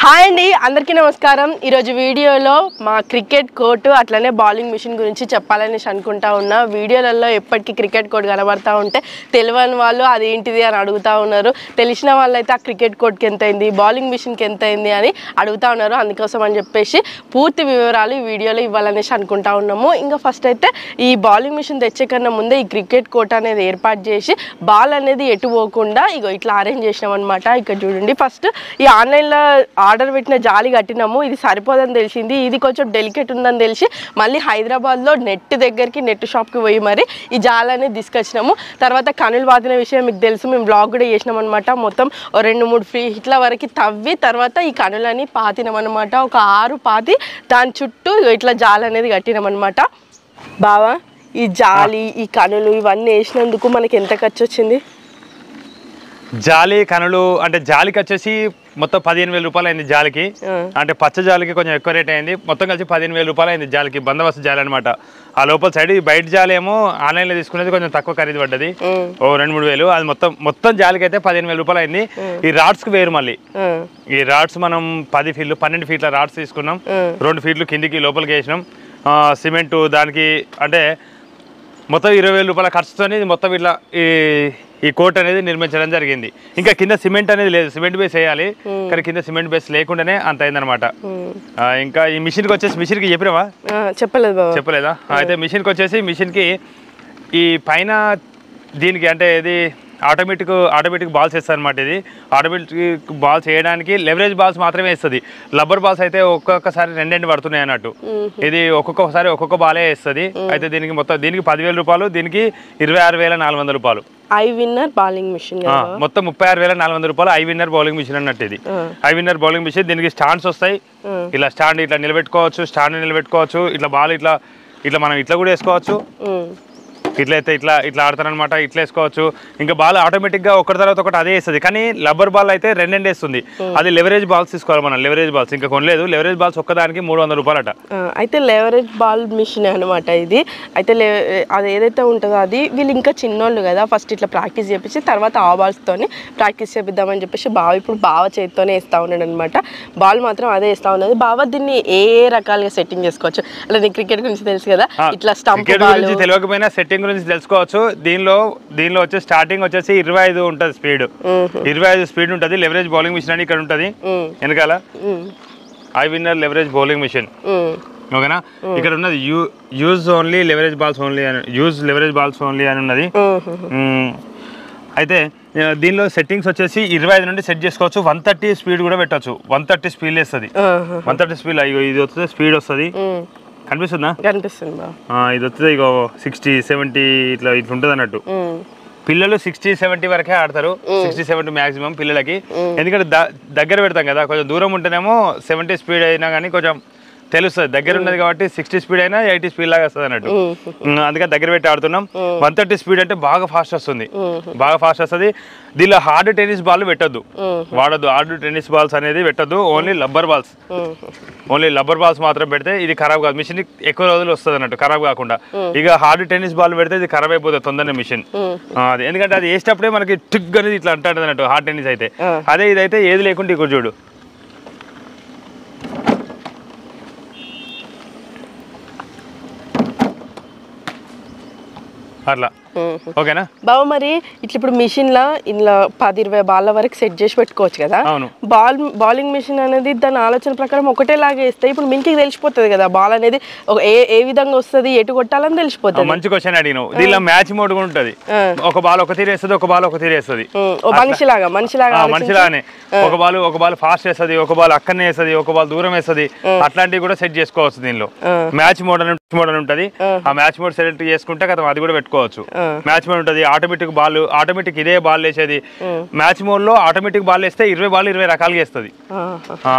Hi అండి, అందరికీ నమస్కారం. ఈరోజు వీడియోలో మా క్రికెట్ కోర్టు అట్లనే బౌలింగ్ మిషన్ గురించి చెప్పాలని అనుకుంటా ఉన్నా. వీడియోలలో ఎప్పటికీ క్రికెట్ కోర్ట్ కనబడతా ఉంటే తెలియని వాళ్ళు అదేంటిది అని అడుగుతూ ఉన్నారు. తెలిసిన వాళ్ళు అయితే ఆ క్రికెట్ కోర్ట్కి ఎంత అయింది, బౌలింగ్ మిషన్కి ఎంత అయింది అని అడుగుతూ ఉన్నారు. అందుకోసం అని చెప్పేసి పూర్తి వివరాలు ఈ వీడియోలో ఇవ్వాలనేసి అనుకుంటా ఉన్నాము. ఇంకా ఫస్ట్ అయితే ఈ బౌలింగ్ మిషన్ తెచ్చే కన్నా ముందే ఈ క్రికెట్ కోర్ట్ అనేది ఏర్పాటు చేసి బాల్ అనేది ఎటు పోకుండా ఇగో ఇట్లా అరేంజ్ చేసినాం అనమాట. ఇక్కడ చూడండి, ఫస్ట్ ఈ ఆన్లైన్లో ఆర్డర్ పెట్టిన జాలి కట్టినాము. ఇది సరిపోదని తెలిసింది, ఇది కొంచెం డెలికేట్ ఉందని తెలిసి మళ్ళీ హైదరాబాద్లో నెట్ దగ్గరికి నెట్ షాప్కి పోయి మరి ఈ జాలి అనేది తీసుకొచ్చినాము. తర్వాత కనులు బాతిన విషయం మీకు తెలుసు, మేము బ్లాగ్ కూడా చేసినాం అనమాట. మొత్తం 2-3 ఫీట్ల వరకు తవ్వి తర్వాత ఈ కనులని పాతినాం అనమాట. ఒక 6 పాతి దాని చుట్టూ ఇట్లా జాలి అనేది కట్టినాం అనమాట. బావా, ఈ జాలి ఈ కనులు ఇవన్నీ వేసినందుకు మనకి ఎంత ఖర్చు వచ్చింది? జాలి కనులు అంటే జాలికి వచ్చేసి మొత్తం 15,000 రూపాయలు అయింది జాలికి. అంటే పచ్చ జాలికి కొంచెం ఎక్కువ రేట్ అయింది. మొత్తం కలిసి 15,000 రూపాయలు అయింది జాలికి, బందోబస్తు జాలి అనమాట. ఆ లోపల సైడ్ ఈ బయట జాలి ఏమో ఆన్లైన్లో తీసుకునేది కొంచెం తక్కువ ఖరీదు పడ్డది, ఓ 2-3 వేలు. అది మొత్తం జాలికి అయితే 15,000 రూపాయలు అయింది. ఈ రాడ్స్కి వేరు. మళ్ళీ ఈ రాడ్స్ మనం 10 ఫీట్లు 12 ఫీట్ల రాడ్స్ తీసుకున్నాం. 2 ఫీట్లు కిందికి లోపలికి వేసినాం. సిమెంట్ దానికి అంటే మొత్తం 20,000 రూపాయల ఖర్చుతో మొత్తం ఇట్లా ఈ కోర్ట్ అనేది నిర్మించడం జరిగింది. ఇంకా కింద సిమెంట్ అనేది లేదు, సిమెంట్ బేస్ వేయాలి, కానీ కింద సిమెంట్ బేస్ లేకుండానే అంత అయిందనమాట. ఇంకా ఈ మిషన్కి వచ్చేసి, మిషన్కి చెప్పినావా? చెప్పలేదా? అయితే మిషన్కి వచ్చేసి, మిషన్కి ఈ పైన దీనికి అంటే ఇది ఆటోమేటిక్ బాల్స్ వేస్తుంది అనమాట. ఇది ఆటోమేటిక్ బాల్స్ వేయడానికి లెవరేజ్ బాల్స్ మాత్రమే వేస్తుంది. లబ్బర్ బాల్స్ అయితే ఒక్కొక్కసారి 2 పడుతున్నాయి అన్నట్టు. ఇది ఒక్కొక్కసారి ఒక్కొక్క బాలే వేస్తుంది. అయితే దీనికి మొత్తం 10,000 రూపాయలు, దీనికి 26,400 రూపాయలు. ఐ విన్నర్ బౌలింగ్ మిషన్ మొత్తం 36,400 రూపాయలు ఐ విన్నర్ బౌలింగ్ మిషన్ అన్నట్టు. ఇది ఐ విన్నర్ బౌలింగ్ మిషన్. దీనికి స్టాండ్స్ వస్తాయి. ఇలా స్టాండ్ ఇట్లా నిలబెట్టుకోవచ్చు, స్టాండ్ నిలబెట్టుకోవచ్చు. ఇట్లా బాల్ ఇట్లా మనం ఇట్లా కూడా వేసుకోవచ్చు. ఇట్లయితే ఇట్లా ఆడతారనమాట. ఇట్లా వేసుకోవచ్చు. ఇంకా బాల్ ఆటోమేటిక్గా ఒకటి తర్వాత ఒకటి అదే వేస్తుంది. కానీ లబ్బర్ బాల్ అయితే 2 వేస్తుంది. అది లెవరేజ్ బాల్స్ తీసుకోవాలి మనం. లెవరేజ్ బాల్స్ ఇంకా కొనలేదు. లెవరేజ్ బాల్స్ ఒక్కదానికి 300 రూపాయలట. అయితే లెవరేజ్ బాల్ మిషన్ అనమాట ఇది. అయితే అది ఏదైతే ఉంటుందో అది వీళ్ళు ఇంకా చిన్నోళ్ళు కదా, ఫస్ట్ ఇట్లా ప్రాక్టీస్ చేపించి తర్వాత ఆ బాల్స్తోని ప్రాక్టీస్ చేపిద్దామని చెప్పేసి ఇప్పుడు బావ చేతితోనే వేస్తూ ఉన్నాడు అనమాట. బాల్ మాత్రం అదే వేస్తూ ఉన్నది. బావ దీన్ని ఏ రకాలుగా సెట్టింగ్ చేసుకోవచ్చు? అలా నీకు క్రికెట్ గురించి తెలుసు కదా, ఇట్లా స్టంప్ బాల్ తెలియకపోయినా సెట్టింగ్ గురించి తెలుసుకోవచ్చు. దీనిలో వచ్చి స్టార్టింగ్ వచ్చేసి 25 ఉంటుంది స్పీడ్. 25 స్పీడ్ ఉంటుంది. లెవరేజ్ బౌలింగ్ మిషన్ అని ఇక్కడ ఉంటుంది వెనకాల. I winner leverage bowling machine, ఓకేనా? ఇక్కడ ఉన్నది use only leverage balls only అని, యూజ్ లెవరేజ్ బాల్స్ ఓన్లీ అని ఉన్నది. అయితే దీనిలో సెట్టింగ్స్ వచ్చేసి 25 నుండి సెట్ చేసుకోవచ్చు. 130 స్పీడ్ కూడా పెట్టచ్చు. 130 స్పీడ్ వేస్తుంది. 130 స్పీడ్ ఇది వస్తుంది, స్పీడ్ వస్తుంది. కనిపిస్తుందా? కనిపిస్తుంది. ఇది వస్తుంది ఇగో 60-70 ఇట్లా ఉంటుంది అన్నట్టు. పిల్లలు 60-70 వరకే ఆడతారు. 60-70 మ్యాక్సిమం పిల్లలకి. ఎందుకంటే దగ్గర పెడతాం కదా, కొంచెం దూరం ఉంటేనేమో 70 స్పీడ్ అయినా కానీ కొంచెం తెలుస్తుంది. దగ్గర ఉన్నది కాబట్టి 60 స్పీడ్ అయినా 80 స్పీడ్ లాగా వస్తుంది అన్నట్టు. అందుకని దగ్గర పెట్టి ఆడుతున్నాం. 130 స్పీడ్ అంటే బాగా ఫాస్ట్ వస్తుంది, బాగా ఫాస్ట్ వస్తుంది. దీనిలో హార్డ్ టెన్నిస్ బాల్ పెట్టద్దు, వాడద్దు. హార్డ్ టెన్నిస్ బాల్స్ అనేది పెట్టద్దు. ఓన్లీ లబ్బర్ బాల్స్ మాత్రం పెడితే ఇది ఖరాబ్ కాదు. మిషన్ ఎక్కువ రోజులు వస్తుంది అన్నట్టు, ఖరాబ్ కాకుండా. ఇక హార్డ్ టెన్నిస్ బాల్ పెడితే ఇది ఖరాబ్ అయిపోతుంది తొందరనే మిషన్. అది ఎందుకంటే అది వేసేటప్పుడే మనకి టిక్ అనేది ఇట్లా అంటాడు అన్నట్టు హార్డ్ టెన్నిస్ అయితే. అదే ఇదైతే ఏది లేకుండా ఇక్కడ చూడు అట్లా, ఓకేనా బావ? మరి ఇట్లా ఇప్పుడు మిషన్ లా ఇలా 10-20 బాళ్ళ వరకు సెట్ చేసి పెట్టుకోవచ్చు కదా. బౌలింగ్ మిషన్ అనేది దాని ఆలోచన ప్రకారం ఒకటేలాగా వేస్తే ఇప్పుడు మీకు తెలిసిపోతుంది కదా బాల్ అనేది ఏ విధంగా వస్తుంది, ఎటు కొట్టాలని తెలిసిపోతుంది. మంచి క్వశ్చన్ అడిగినావు. దీనిలో మ్యాచ్ మోడ్ కూడా ఉంటుంది. ఒక బాల్ ఒక తీరు వేస్తుంది, ఒక బాల్ ఒక తీరు వేస్తుంది. మనిషిలాగానే ఒక బాల్ ఫాస్ట్ వేస్తుంది, ఒక బాల్ అక్కడనే వేస్తుంది, ఒక బాల్ దూరం వేస్తుంది. అట్లాంటివి కూడా సెట్ చేసుకోవచ్చు. దీనిలో మ్యాచ్ మోడ్ అని ఉంటుంది. ఆ మ్యాచ్ మోడ్ సెలెక్ట్ చేసుకుంటే కదా అది కూడా పెట్టుకోవచ్చు. మ్యాచ్ మోడ్ ఉంటుంది. ఆటోమేటిక్ ఇదే బాల్ వేసేది. మ్యాచ్ మోడ్ లో ఆటోమేటిక్ బాల్ వేస్తే 20 బాల్ 20 రకాలుగా వేస్తుంది.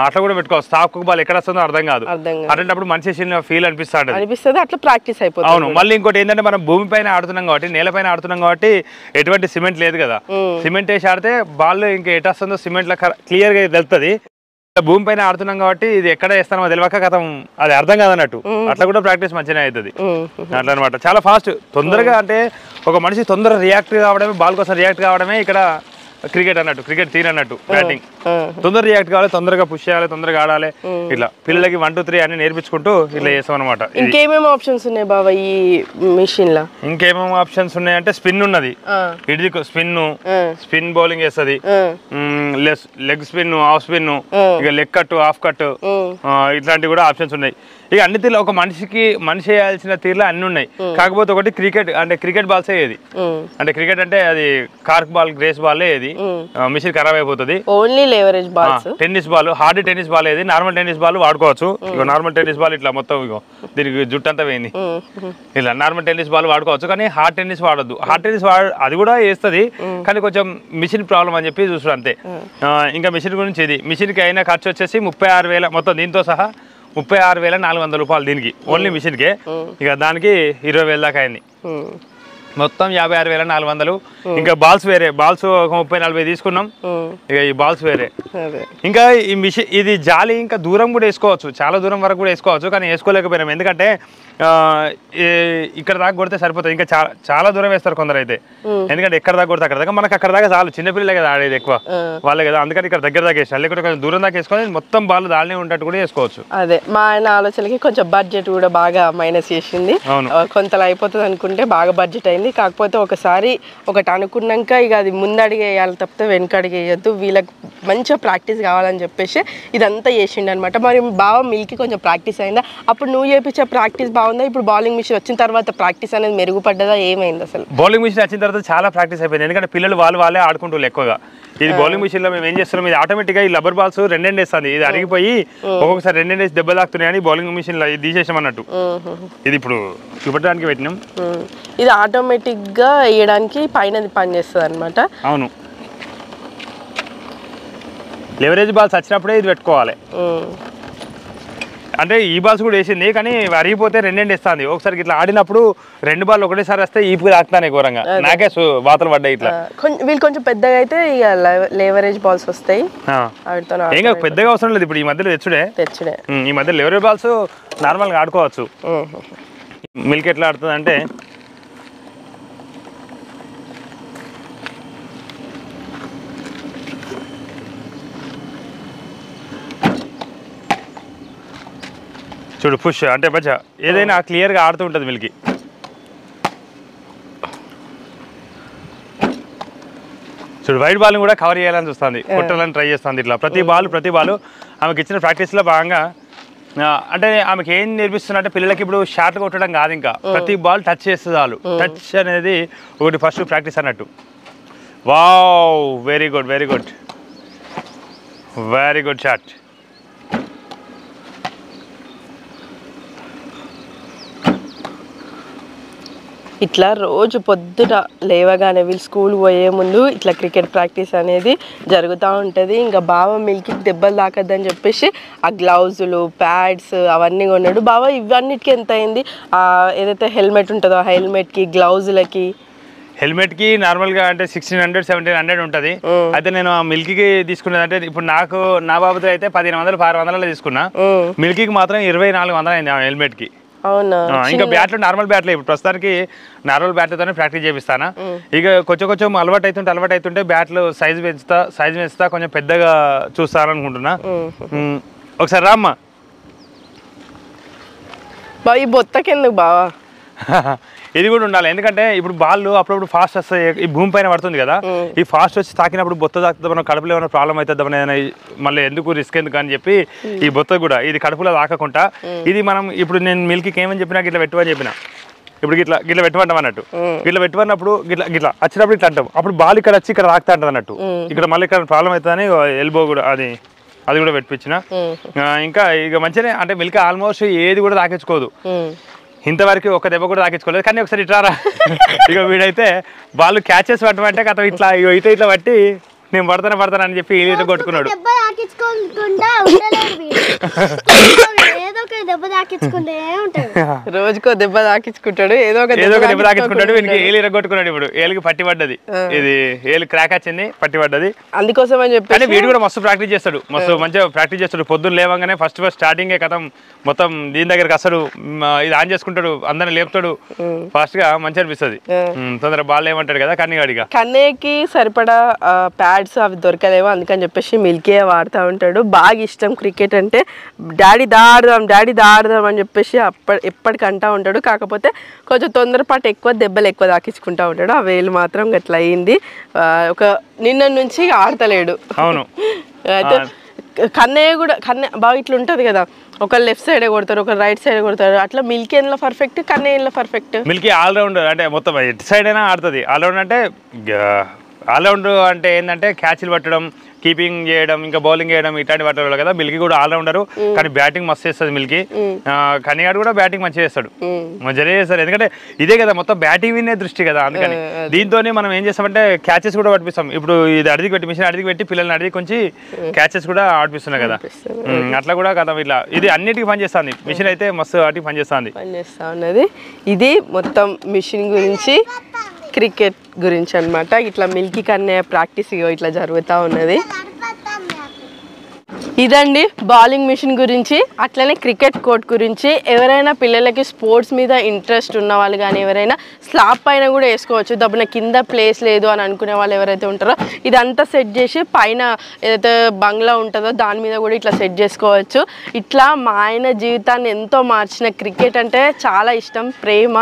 అట్లా కూడా పెట్టుకోవచ్చు. స్టాక్ బాల్ ఎక్కడ వస్తుందో అర్థం కాదు. అట్లాంటప్పుడు మంచి ఫీల్ అనిపిస్తుంది. అట్లా ప్రాక్టీస్ అయిపోతుంది. అవును. మళ్ళీ ఇంకోటి ఏంటంటే మనం భూమి పైన ఆడుతున్నాం కాబట్టి, నేలపైన ఆడుతున్నాం కాబట్టి ఎటువంటి సిమెంట్ లేదు కదా. సిమెంట్ వేసి ఆడితే బాల్ ఇంకా ఎటు వస్తుందో సిమెంట్ క్లియర్ గా తెలుస్తుంది. భూమి పైన ఆడుతున్నాం కాబట్టి ఇది ఎక్కడ వేస్తానో తెలియక కథం అది అర్థం కాదన్నట్టు. అట్లా కూడా ప్రాక్టీస్ మంచిగా అవుతుంది అట్లా అనమాట. చాలా ఫాస్ట్ తొందరగా, అంటే ఒక మనిషి తొందరగా రియాక్ట్ కావడమే, బాల్ కోసం రియాక్ట్ కావడమే ఇక్కడ క్రికెట్ అన్నట్టు, క్రికెట్ తీరు అన్నట్టు. బ్యాటింగ్ తొందరగా రియాక్ట్ కావాలి, తొందరగా పుష్ చేయాలి, తొందరగా ఆడాలి. ఇట్లా పిల్లలకి 1 2 3 అన్ని నేర్పించుకుంటూ ఇట్లా చేస్తాం అనమాట. ఇంకేమేమి ఆప్షన్స్ ఉన్నాయి బాబా ఈ మిషన్ లో? ఇంకేమేమి ఆప్షన్స్ ఉన్నాయంటే స్పిన్ ఉన్నది, ఇడిది స్పిన్ బౌలింగ్ వేస్తుంది, లెగ్ స్పిన్, హాఫ్ స్పిన్, ఇక లెగ్ కట్, హాఫ్ కట్, ఇట్లాంటివి కూడా ఆప్షన్స్ ఉన్నాయి. ఇక అన్ని తీరులో ఒక మనిషి వేయాల్సిన తీరులో అన్ని ఉన్నాయి. కాకపోతే ఒకటి క్రికెట్ అంటే క్రికెట్ బాల్స్ ఏది అంటే క్రికెట్ అంటే అది కార్క్ బాల్, గ్రేస్ బాల్ ఏది మిషన్ ఖరాబ్ అయిపోతుంది. Only leverage balls. Tennis ball, hard tennis ball ఏది, నార్మల్ టెన్నిస్ బాల్ వాడుకోవచ్చు. ఇక నార్మల్ టెన్నిస్ బాల్ ఇట్లా మొత్తం ఇగో దీనికి జుట్టు అంతా పోయింది. ఇలా నార్మల్ టెన్నిస్ బాల్ వాడుకోవచ్చు, కానీ హార్డ్ టెన్నిస్ వాడద్దు. హార్డ్ టెన్నిస్ అది కూడా వేస్తుంది, కానీ కొంచెం మిషన్ ప్రాబ్లం అని చెప్పి చూస్తారు అంతే. ఇంకా మిషన్ గురించి ఇది, మిషన్కి అయిన ఖర్చు వచ్చేసి 36,000 మొత్తం దీంతో సహా 36,400 రూపాయలు దీనికి, ఓన్లీ మిషన్కే. ఇక దానికి 20,000 దాకా అయింది. మొత్తం 56,400. ఇంకా బాల్స్ వేరే, బాల్స్ ఒక 30-40 తీసుకున్నాం. ఇక ఈ బాల్స్ వేరే. ఇంకా ఈ మిషన్ ఇది జాలి ఇంకా దూరం కూడా వేసుకోవచ్చు, చాలా దూరం వరకు కూడా వేసుకోవచ్చు, కానీ వేసుకోలేకపోయినాం. ఎందుకంటే ఇక్కడ దాకా కొడితే సరిపోతుంది. ఇంకా చాలా దూరం వేస్తారు కొందరు అయితే, ఎందుకంటే ఎక్కడ దాకా కొడితే అక్కడ దాకా, మనకు అక్కడ దాకా చాలు. చిన్నపిల్లలే కదా ఆడేది ఎక్కువ, వాళ్ళే కదా, అందుకని ఇక్కడ దగ్గర దాకా వేసారు. లేకపోతే కొంచెం దూరం దాకా వేసుకొని మొత్తం బాల్ దాల్నే ఉన్నట్టు కూడా వేసుకోవచ్చు. అదే మా ఆయన ఆలోచనకి కొంచెం బడ్జెట్ కూడా బాగా మైనస్ చేసింది. కొంతలో అయిపోతుంది అనుకుంటే బాగా బడ్జెట్ అయింది. కాకపోతే ఒకటి అనుకున్నాక ఇక అది ముందడిగి వేయాలి తప్పితే వెనకడిగి వేయద్దు. వీళ్ళకి మంచిగా ప్రాక్టీస్ కావాలని చెప్పేసి ఇదంతా చేసిండు అనమాట. మరి బాగా మిల్కి కొంచెం ప్రాక్టీస్ అయిందా? అప్పుడు నువ్వు చేపించే ప్రాక్టీస్ బాగుందా? ఇప్పుడు బౌలింగ్ మిషన్ వచ్చిన తర్వాత ప్రాక్టీస్ అనేది మెరుగుపడ్డదా? ఏమైంది అసలు? బౌలింగ్ మిషన్ వచ్చిన తర్వాత చాలా ప్రాక్టీస్ అయిపోయింది, ఎందుకంటే పిల్లలు వాళ్ళే ఆడుకుంటారు ఎక్కువగా. ఇది బౌలింగ్ మిషన్ లో మేము ఏం చేస్తున్నాం, ఇది ఆటోమేటిక్గా ఈ రబ్బర్ బాల్స్ 2 వేస్తుంది. ఇది అరిగిపోయి ఒక్కొక్కసారి 2 వేసి దెబ్బ తాకుతున్నాయని బౌలింగ్ మిషన్ లో ఇది తీసేసాం అన్నట్టు. ఇది ఇప్పుడు చూపడానికి పెట్టినాం. ఇది ఆటోమేటిక్ గా వేయడానికి పైన పని చేస్తుంది అనమాట. అవును, లెవరేజ్ బాల్స్ వచ్చినప్పుడే ఇది పెట్టుకోవాలి. అంటే ఈ బాల్స్ కూడా వేసింది, కానీ అరిగిపోతే 2 వేస్తుంది. ఒకసారి ఇట్లా ఆడినప్పుడు 2 బాల్ ఒకటేసారి వస్తే ఈపు తాకుతానే ఘోరంగా, నాకే వాతలు పడ్డాయి. ఇట్లా వీళ్ళు కొంచెం పెద్దగా అయితే ఇక లేవరేజ్ బాల్స్ వస్తాయి. ఇంకా పెద్దగా అవసరం లేదు, ఇప్పుడు ఈ మధ్యలో తెచ్చుడే. ఈ మధ్య లెవరేజ్ బాల్స్ నార్మల్గా ఆడుకోవచ్చు. మిల్క్ ఎట్లా ఆడుతుంది అంటే చూడు, పుష్ అంటే బచ్చా ఏదైనా క్లియర్గా ఆడుతూ ఉంటుంది మిల్కి. చూడు, వైట్ బాల్ని కూడా కవర్ చేయాలని చూస్తుంది, కొట్టాలని ట్రై చేస్తుంది. ఇట్లా ప్రతి బాల్ ఆమెకి ఇచ్చిన ప్రాక్టీస్లో భాగంగా అంటే ఆమెకి ఏం నేర్పిస్తున్నా పిల్లలకి ఇప్పుడు షాట్ కొట్టడం కాదు, ఇంకా ప్రతి బాల్ టచ్ చేస్తే చాలు. టచ్ అనేది ఒకటి ఫస్ట్ ప్రాక్టీస్ అన్నట్టు. Wow, very good shot. ఇట్లా రోజు పొద్దున లేవగానే వీళ్ళు స్కూల్ పోయే ముందు ఇట్లా క్రికెట్ ప్రాక్టీస్ అనేది జరుగుతూ ఉంటుంది. ఇంకా బావ మిల్కి దెబ్బలు తాకద్దని చెప్పేసి ఆ గ్లౌజులు, ప్యాడ్స్ అవన్నీ కొన్నాడు. బావ ఇవన్నిటికీ ఎంత అయింది? ఏదైతే హెల్మెట్ ఉంటుందో ఆ హెల్మెట్కి, గ్లౌజులకి? హెల్మెట్కి నార్మల్గా అంటే 1600 1700 ఉంటుంది. అయితే నేను ఆ మిల్కీకి తీసుకున్నది అంటే ఇప్పుడు నా బాబుతో అయితే 1500 1600 తీసుకున్నా. మిల్కీకి మాత్రం 2400 అయింది ఆ హెల్మెట్కి. అవునా? ఇంకా బ్యాట్లు నార్మల్ బ్యాట్లు ఇప్పుడు ప్రస్తుతానికి నార్మల్ బ్యాట్లతోనే ప్రాక్టీస్ చేపిస్తాను. ఇక కొంచెం అలవాటు అవుతుంటే బ్యాట్లు సైజ్ పెంచుతా కొంచెం పెద్దగా చూస్తాను అనుకుంటున్నా. ఒకసారి రామ్మా. ఈ బొత్తకెందుకు బావా? ఇది కూడా ఉండాలి, ఎందుకంటే ఇప్పుడు బాళ్ళు అప్పుడప్పుడు ఫాస్ట్ వస్తాయి, ఈ భూమి పైన పడుతుంది కదా, ఈ ఫాస్ట్ వచ్చి తాకినప్పుడు బొత్త తాకుతుంది, మనం కడుపులో ఏమైనా ప్రాబ్లం అవుతుంది ఏమైనా, మళ్ళీ ఎందుకు రిస్క్ ఎందుకు అని చెప్పి ఈ బొత్త కూడా ఇది కడుపులో తాకకుండా ఇది మనం ఇప్పుడు నేను మిల్క్కి ఏమని చెప్పినా ఇట్లా పెట్టువని చెప్పిన, ఇప్పుడు గిట్లా పెట్టుకుంటాం అన్నట్టు. గిట్లా పెట్టుకున్నప్పుడు గిట్లా వచ్చినప్పుడు ఇట్లా అంటాం, అప్పుడు బాల్ ఇక్కడ వచ్చి ఇక్కడ తాకుతా ఉంటుంది అన్నట్టు. ఇక్కడ మళ్ళీ ఇక్కడ ప్రాబ్లం అవుతుందని ఎల్బో కూడా అది కూడా పెట్టించిన. ఇంకా ఇక మంచిగానే అంటే మిల్క్ ఆల్మోస్ట్ ఏది కూడా తాకించుకోదు, ఇంతవరకు ఒక దెబ్బ కూడా తాకించుకోలేదు. కానీ ఒకసారి ఇట్లా ఇక వీడైతే బాల్ క్యాచెస్ పట్టమంటే కథ ఇట్లా ఇట్లా పట్టి నేను పడతాను అని చెప్పి కొట్టుకున్నాడు. రోజుకో దెబ్బ తాకించుకుంటాడు, ఏదో ఒక దెబ్బ తాకించుకుంటాడు. వీనికి ఏలు ఇరగొట్టుకున్నాడు, ఇప్పుడు ఏలికి పట్టి పడ్డది, ఇది ఏలు క్రాక్ వచ్చింది, పట్టి పడ్డది. అందుకోసం అని చెప్పి వీడు కూడా మస్తు ప్రాక్టీస్ చేస్తాడు, మస్తు మంచిగా ప్రాక్టీస్ చేస్తాడు. పొద్దున్న లేవగానే ఫస్ట్ స్టార్టింగ్ కథం మొత్తం దీని దగ్గరకు వస్తాడు, ఇది ఆన్ చేసుకుంటాడు, అందరిని లేపుతాడు, ఫాస్ట్ గా మంచి అనిపిస్తుంది. తొందర బాల్ ఏమంటాడు కదా కన్నయ్యగా. కన్నయ్యకి సరిపడా ప్యాడ్స్ అవి దొరకలేవో అందుకని చెప్పేసి మిల్కీ వాడుతూ ఉంటాడు. బాగా ఇష్టం క్రికెట్ అంటే, డాడీ దాడదాం అని చెప్పేసి ఎప్పటికంటా ఉంటాడు. కాకపోతే కొంచెం తొందరపాటు ఎక్కువ, దెబ్బలు ఎక్కువ తాకించుకుంటా ఉంటాడు. ఆ వేలు మాత్రం గట్లా అయింది, ఒక నిన్న నుంచి ఆడతలేడు. అవును. అయితే కన్నయ్య బాగా ఇట్లా ఉంటుంది కదా, ఒక లెఫ్ట్ సైడ్ కొడతారు, ఒక రైట్ సైడ్ కొడతారు, అట్లా మిల్కీ ఎందులో పర్ఫెక్ట్, కన్నయ్య ఎందులో పర్ఫెక్ట్. మిల్కీ ఆల్రౌండర్ అంటే మొత్తం ఎటు సైడ్ అయినా ఆడుతుంది. ఆల్రౌండర్ అంటే ఏంటంటే క్యాచ్లు పట్టడం, కీపింగ్ చేయడం, ఇంకా బౌలింగ్ చేయడం ఇట్లాంటి పట్టారు కదా. మిల్కీ కూడా ఆల్రౌండర్, కానీ బ్యాటింగ్ మస్తు చేస్తుంది మిల్కీ. కనిగాడు కూడా బ్యాటింగ్ మంచిగా చేస్తాడు, మంచిగా చేస్తాడు. ఎందుకంటే ఇదే కదా మొత్తం బ్యాటింగ్ వినే దృష్టి కదా, అందుకని దీంతో మనం ఏం చేస్తామంటే క్యాచెస్ కూడా పట్టిస్తాం. ఇప్పుడు ఇది అడిగి పెట్టి మిషన్ అడిగి పెట్టి పిల్లల్ని అడిగి కొంచెం క్యాచెస్ కూడా ఆడిపిస్తున్నాయి కదా, అట్లా కూడా కదా. ఇట్లా ఇది అన్నిటికీ పని చేస్తుంది మిషన్, అయితే మస్తు వాటికి పని చేస్తా ఉన్నది. ఇది మొత్తం మిషన్ గురించి, క్రికెట్ గురించి అనమాట. ఇట్లా మిల్కీ కన్నయ్య ప్రాక్టీస్ ఇట్లా జరుగుతూ ఉన్నది. ఇదండి బౌలింగ్ మిషన్ గురించి, అట్లనే క్రికెట్ కోర్ట్ గురించి. ఎవరైనా పిల్లలకి స్పోర్ట్స్ మీద ఇంట్రెస్ట్ ఉన్న వాళ్ళు కానీ ఎవరైనా స్లాబ్ పైన కూడా వేసుకోవచ్చు, దబ్బున కింద ప్లేస్ లేదు అని అనుకునే వాళ్ళు ఎవరైతే ఉంటారో ఇదంతా సెట్ చేసి పైన ఏదైతే బంగ్లా ఉంటుందో దాని మీద కూడా ఇట్లా సెట్ చేసుకోవచ్చు. ఇట్లా మా ఆయన జీవితాన్ని ఎంతో మార్చిన, క్రికెట్ అంటే చాలా ఇష్టం, ప్రేమ,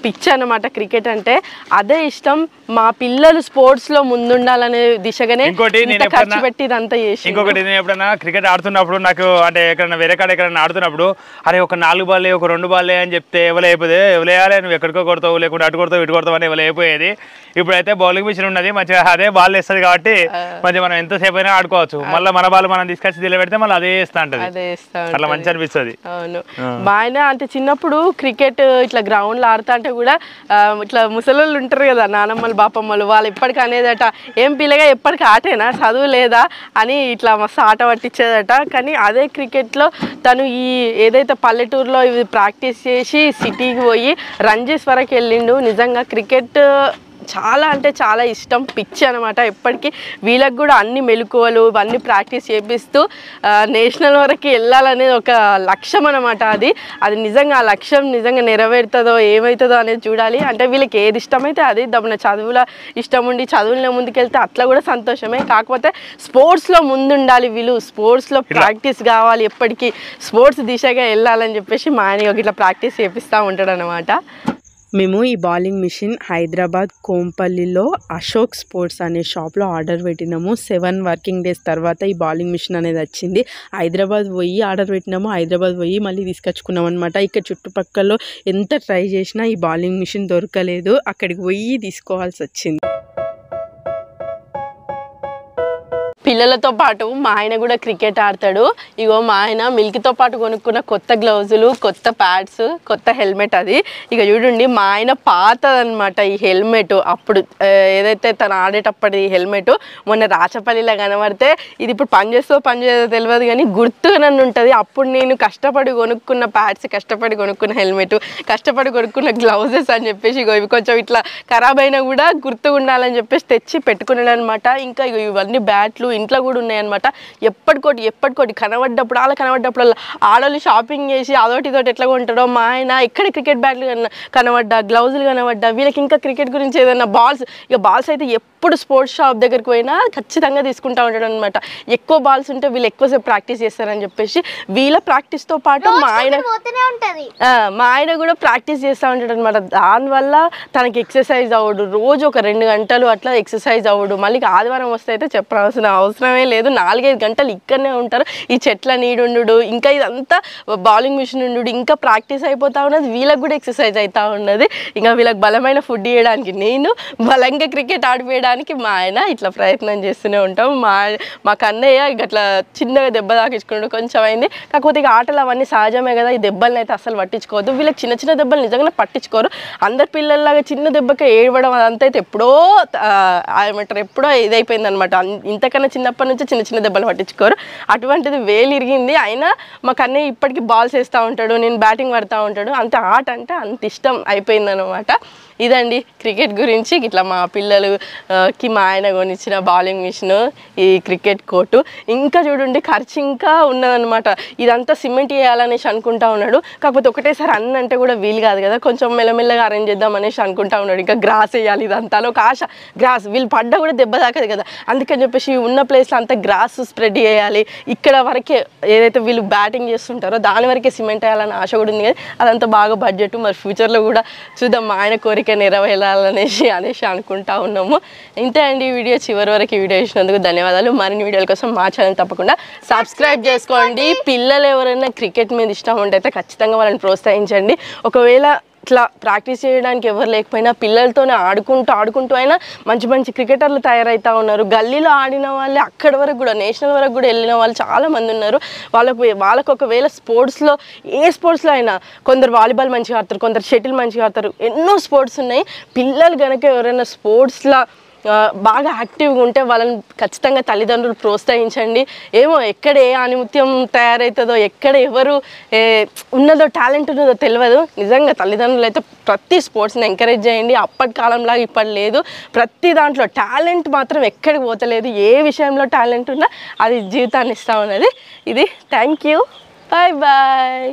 పిచ్చి అన్నమాట క్రికెట్ అంటే. అదే ఇష్టం, మా పిల్లలు స్పోర్ట్స్లో ముందుండాలనే దిశగానే ఖర్చు పెట్టి ఇదంతా చేసి. ఇంకొకటి, నేను ఎప్పుడైనా క్రికెట్ ఆడుతున్నప్పుడు నాకు అంటే ఎక్కడన్నా వేరే కాడ ఎక్కడన్నా ఆడుతున్నప్పుడు, అరే ఒక 4 బాల్లే ఒక 2 బాల్లే అని చెప్తే ఎవరైపోతే ఎవరేయాలి, నువ్వు ఎక్కడికో కొడతావు, లేకుంటే అటు కొడతావు ఇటు కొడతావు అని ఎవరైపోయేది. ఇప్పుడైతే బౌలింగ్ మిషన్ ఉన్నది, మంచిగా అదే బాల్ వేస్తుంది కాబట్టి మంచిగా మనం ఎంతసేపు అయినా ఆడుకోవచ్చు. మళ్ళీ మన బాల్ మనం తీసుకొచ్చి దీనిలో పెడితే మళ్ళీ అదే వేస్తా ఉంటది, అట్లా మంచి అనిపిస్తుంది. అవును, మా ఆయన అంటే చిన్నప్పుడు క్రికెట్ ఇట్లా గ్రౌండ్ లో ఆడుతా అంటే కూడా ఇట్లా ముసలోళ్ళు ఉంటారు కదా, నానమ్మలు బాపమ్మలు, వాళ్ళు ఎప్పటికీ అనేదట, ఏం పిల్లగా ఎప్పటికీ ఆటేనా, చదువు లేదా అని ఇట్లా మస్తు ఆట పట్టించేదట. కానీ అదే క్రికెట్లో తను ఈ ఏదైతే పల్లెటూరులో ఇవి ప్రాక్టీస్ చేసి సిటీకి పోయి రంజీస్ వరకు వెళ్ళిండు. నిజంగా క్రికెట్ చాలా అంటే చాలా ఇష్టం, పిచ్చి అనమాట. ఎప్పటికీ వీళ్ళకి కూడా అన్ని మెలకువలు ఇవన్నీ ప్రాక్టీస్ చేపిస్తూ నేషనల్ వరకు వెళ్ళాలనేది ఒక లక్ష్యం అనమాట. అది నిజంగా ఆ లక్ష్యం నిజంగా నెరవేరుతుందో ఏమవుతుందో అనేది చూడాలి. అంటే వీళ్ళకి ఏది ఇష్టమైతే అది, దమ్మున చదువులో ఇష్టం ఉండి చదువులో ముందుకెళ్తే అట్లా కూడా సంతోషమే. కాకపోతే స్పోర్ట్స్లో ముందుండాలి వీళ్ళు, స్పోర్ట్స్లో ప్రాక్టీస్ కావాలి, ఎప్పటికీ స్పోర్ట్స్ దిశగా వెళ్ళాలని చెప్పేసి మా ఆయన ఇట్లా ప్రాక్టీస్ చేపిస్తూ ఉంటాడు అనమాట. మేము ఈ బౌలింగ్ మిషన్ హైదరాబాద్ కోంపల్లిలో అశోక్ స్పోర్ట్స్ అనే షాప్లో ఆర్డర్ పెట్టినాము. 7 వర్కింగ్ డేస్ తర్వాత ఈ బౌలింగ్ మిషన్ అనేది వచ్చింది. హైదరాబాద్ పోయి ఆర్డర్ పెట్టినాము, హైదరాబాద్ పోయి మళ్ళీ తీసుకొచ్చుకున్నాం అనమాట. ఇక్కడ చుట్టుపక్కల ఎంత ట్రై చేసినా ఈ బౌలింగ్ మిషన్ దొరకలేదు, అక్కడికి పోయి తీసుకోవాల్సి వచ్చింది. పిల్లలతో పాటు మా ఆయన కూడా క్రికెట్ ఆడతాడు. ఇగో మా ఆయన మిల్కీతో పాటు కొనుక్కున్న కొత్త గ్లౌజులు, కొత్త ప్యాడ్స్, కొత్త హెల్మెట్. అది ఇక చూడండి, మా ఆయన పాతదనమాట ఈ హెల్మెట్. అప్పుడు ఏదైతే తను ఆడేటప్పటి హెల్మెట్ మొన్న రాచపల్లిలో కనబడితే ఇది ఇప్పుడు పనిచేస్తో పనిచేదో తెలియదు కానీ గుర్తుగా నన్ను ఉంటుంది. అప్పుడు నేను కష్టపడి కొనుక్కున్న ప్యాడ్స్, కష్టపడి కొనుక్కున్న హెల్మెట్, కష్టపడి కొనుక్కున్న గ్లౌజెస్ అని చెప్పేసి ఇగో ఇవి కొంచెం ఇట్లా ఖరాబ్ అయినా కూడా గుర్తుగా ఉండాలని చెప్పేసి తెచ్చి పెట్టుకున్నాడు అనమాట. ఇంకా ఇవన్నీ బ్యాట్లు ఇంట్లో కూడా ఉన్నాయన్నమాట. ఎప్పటికోటి కనబడ్డప్పుడు ఆడవాళ్ళు షాపింగ్ చేసి అదోటి ఇదోటి ఎట్లా కొంటాడో మా ఆయన ఎక్కడ క్రికెట్ బ్యాట్లు కనబడ్డా, గ్లౌజులు కనబడ్డా, వీళ్ళకి ఇంకా క్రికెట్ గురించి ఏదైనా బాల్స్ అయితే ఎప్పుడు స్పోర్ట్స్ షాప్ దగ్గరికి పోయినా ఖచ్చితంగా తీసుకుంటా ఉంటాడు అనమాట. ఎక్కువ బాల్స్ ఉంటే వీళ్ళు ఎక్కువసేపు ప్రాక్టీస్ చేస్తారని చెప్పేసి వీళ్ళ ప్రాక్టీస్తో పాటు మా ఆయన కూడా ప్రాక్టీస్ చేస్తూ ఉంటాడు అనమాట. దానివల్ల తనకి ఎక్సర్సైజ్ అవ్వడు, రోజు ఒక 2 గంటలు అట్లా ఎక్సర్సైజ్ అవ్వడు. మళ్ళీ ఆదివారం వస్తే అయితే చెప్పాల్సిన అవసరమే లేదు, 4-5 గంటలు ఇక్కడనే ఉంటారు. ఈ చెట్ల నీడుండు, ఇంకా ఇదంతా బౌలింగ్ మిషన్ ఉండు, ఇంకా ప్రాక్టీస్ అయిపోతూ ఉన్నది, వీళ్ళకి కూడా ఎక్సర్సైజ్ అవుతూ ఉన్నది. ఇంకా వీళ్ళకి బలమైన ఫుడ్ ఇవ్వడానికి నేను, బలంగా క్రికెట్ ఆడిపోయడానికి మా ఆయన ఇట్లా ప్రయత్నం చేస్తూనే ఉంటాం. మా కన్నయ్య అట్లా చిన్నగా దెబ్బ తాకించుకున్నాడు, కొంచెం అయింది. కాకపోతే ఇక ఆటలు అవన్నీ సహజమే కదా, ఈ దెబ్బలను అయితే అసలు పట్టించుకోవద్దు. వీళ్ళకి చిన్న దెబ్బలు నిజంగానే పట్టించుకోరు. అందరి పిల్లల్లాగా చిన్న దెబ్బకే ఏడవడం అదంతా అయితే ఎప్పుడో ఏమంటారు, ఎప్పుడో ఇదైపోయింది అనమాట. ఇంతకన్నా చిన్న చిన్నప్పటి నుంచి చిన్న చిన్న దెబ్బలు పట్టించుకోరు. అటువంటిది వేలు ఇరిగింది, అయినా మా కన్నయ్య ఇప్పటికీ బాల్స్ వేస్తూ ఉంటాడు, నేను బ్యాటింగ్ పడుతూ ఉంటాడు. అంత ఆట అంటే అంత ఇష్టం అయిపోయిందనమాట. ఇదండి క్రికెట్ గురించి. ఇట్లా మా పిల్లలుకి మా ఆయన కొనిచ్చిన బౌలింగ్ మిషన్, ఈ క్రికెట్ కోర్టు. ఇంకా చూడండి ఖర్చు ఇంకా ఉన్నదనమాట. ఇదంతా సిమెంట్ వేయాలనేసి అనుకుంటా ఉన్నాడు. కాకపోతే ఒకటేసారి అన్ని అంటే కూడా వీలు కాదు కదా, కొంచెం మెల్లమెల్లగా అరేంజ్ చేద్దాం అనేసి అనుకుంటా ఉన్నాడు. ఇంకా గ్రాస్ వేయాలి, ఇదంతా ఒక ఆశ. గ్రాస్ వీళ్ళు పడ్డా కూడా దెబ్బ తాకదు కదా, అందుకని చెప్పేసి ఉన్న ప్లేస్లో అంతా గ్రాస్ స్ప్రెడ్ చేయాలి. ఇక్కడ వరకే ఏదైతే వీళ్ళు బ్యాటింగ్ చేస్తుంటారో దాని వరకే సిమెంట్ వేయాలని ఆశ కూడా ఉంది. కానీ అదంతా బాగా బడ్జెట్. మరి ఫ్యూచర్లో కూడా చూద్దాం, మా ఆయన కోరిక నెరవేరాలనేసి అనుకుంటా ఉన్నాము. ఇంతే అండి ఈ వీడియో. చివరి వరకు ఈ వీడియో చూసినందుకు ధన్యవాదాలు. మరిన్ని వీడియోల కోసం మా ఛానల్ తప్పకుండా సబ్స్క్రైబ్ చేసుకోండి. పిల్లలు ఎవరైనా క్రికెట్ మీద ఇష్టం ఉంటే అయితే ఖచ్చితంగా వాళ్ళని ప్రోత్సహించండి. ఒకవేళ ఇట్లా ప్రాక్టీస్ చేయడానికి ఎవరు లేకపోయినా పిల్లలతోనే ఆడుకుంటూ అయినా మంచి మంచి క్రికెటర్లు తయారవుతూ ఉన్నారు. గల్లీలో ఆడిన వాళ్ళే అక్కడి వరకు కూడా నేషనల్ వరకు కూడా వెళ్ళిన వాళ్ళు చాలామంది ఉన్నారు. వాళ్ళకు ఒకవేళ స్పోర్ట్స్లో ఏ స్పోర్ట్స్లో అయినా, కొందరు వాలీబాల్ మంచిగా ఆడతారు, కొందరు షటిల్ మంచిగా ఆడతారు, ఎన్నో స్పోర్ట్స్ ఉన్నాయి. పిల్లలు కనుక ఎవరైనా స్పోర్ట్స్లో బాగా యాక్టివ్గా ఉంటే వాళ్ళని ఖచ్చితంగా తల్లిదండ్రులు ప్రోత్సహించండి. ఏమో ఎక్కడ ఏ ఆనిముత్యం తయారవుతుందో, ఎక్కడ ఎవరు ఉన్నదో టాలెంట్ ఉన్నదో తెలియదు. నిజంగా తల్లిదండ్రులు అయితే ప్రతి స్పోర్ట్స్ని ఎంకరేజ్ చేయండి. అప్పటి కాలంలాగా ఇప్పటి లేదు. ప్రతి దాంట్లో టాలెంట్ మాత్రం ఎక్కడికి పోతలేదు. ఏ విషయంలో టాలెంట్ ఉన్నా అది జీవితాన్ని ఇస్తా ఉన్నది. ఇది థ్యాంక్ యూ, బాయ్ బాయ్.